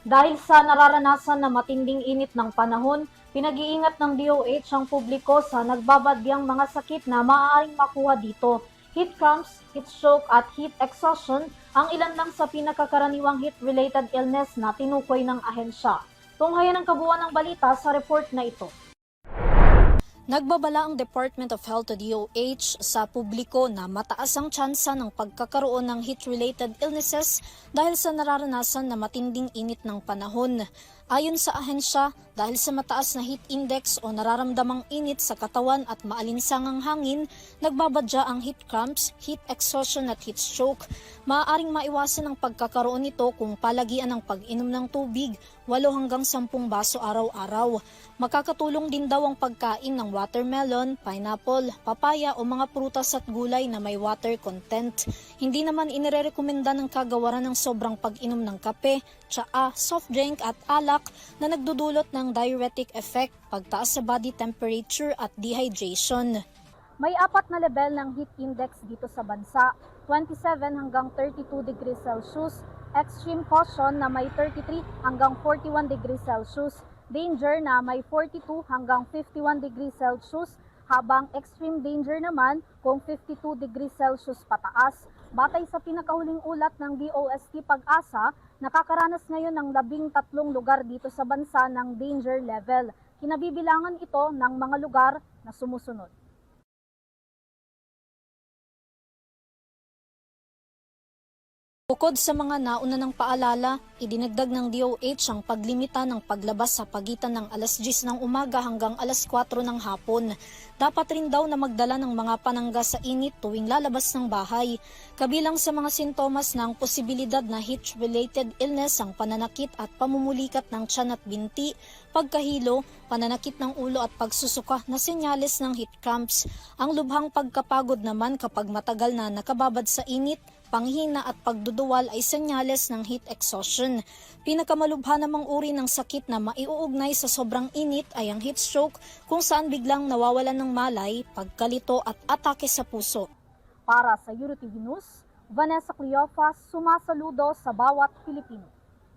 Dahil sa nararanasan na matinding init ng panahon, pinag-iingat ng DOH ang publiko sa nagbabadyang mga sakit na maaaring makuha dito. Heat cramps, heat stroke at heat exhaustion ang ilan lang sa pinakakaraniwang heat-related illness na tinukoy ng ahensya. Tunghayan ang kabuuan ng balita sa report na ito. Nagbabala ang Department of Health o DOH sa publiko na mataas ang tsansa ng pagkakaroon ng heat-related illnesses dahil sa nararanasan na matinding init ng panahon. Ayon sa ahensya, dahil sa mataas na heat index o nararamdamang init sa katawan at maalinsangang hangin, nagbabadya ang heat cramps, heat exhaustion at heat stroke. Maaaring maiwasan ang pagkakaroon nito kung palagian ang pag-inom ng tubig, 8 hanggang 10 baso araw-araw. Makakatulong din daw ang pagkain ng watermelon, pineapple, papaya o mga prutas at gulay na may water content. Hindi naman inirerekomenda ng kagawaran ng sobrang pag-inom ng kape, tsaa, soft drink at alak na nagdudulot ng diuretic effect, pagtaas sa body temperature at dehydration. May 4 na level ng heat index dito sa bansa, 27 hanggang 32 degrees Celsius, extreme caution na may 33 hanggang 41 degrees Celsius, danger na may 42 hanggang 51 degrees Celsius, habang extreme danger naman kung 52 degrees Celsius pataas. Batay sa pinakahuling ulat ng DOST Pag-asa, nakakaranas ngayon ng 13 lugar dito sa bansa ng danger level. Kinabibilangan ito ng mga lugar na sumusunod. Bukod sa mga nauna ng paalala, idinagdag ng DOH ang paglimita ng paglabas sa pagitan ng alas 10 ng umaga hanggang alas 4 ng hapon. Dapat rin daw na magdala ng mga panangga sa init tuwing lalabas ng bahay. Kabilang sa mga sintomas ng posibilidad na heat-related illness ang pananakit at pamumulikat ng tiyan at binti, pagkahilo, pananakit ng ulo at pagsusuka na senyales ng heat cramps. Ang lubhang pagkapagod naman kapag matagal na nakababad sa init, panghina at pagduduwal ay senyales ng heat exhaustion. Pinakamalubha namang uri ng sakit na maiuugnay sa sobrang init ay ang heat stroke, kung saan biglang nawawalan ng malay, pagkalito at atake sa puso. Para sa EuroTV News, Vanessa Cleofas, sumasaludo sa bawat Pilipino.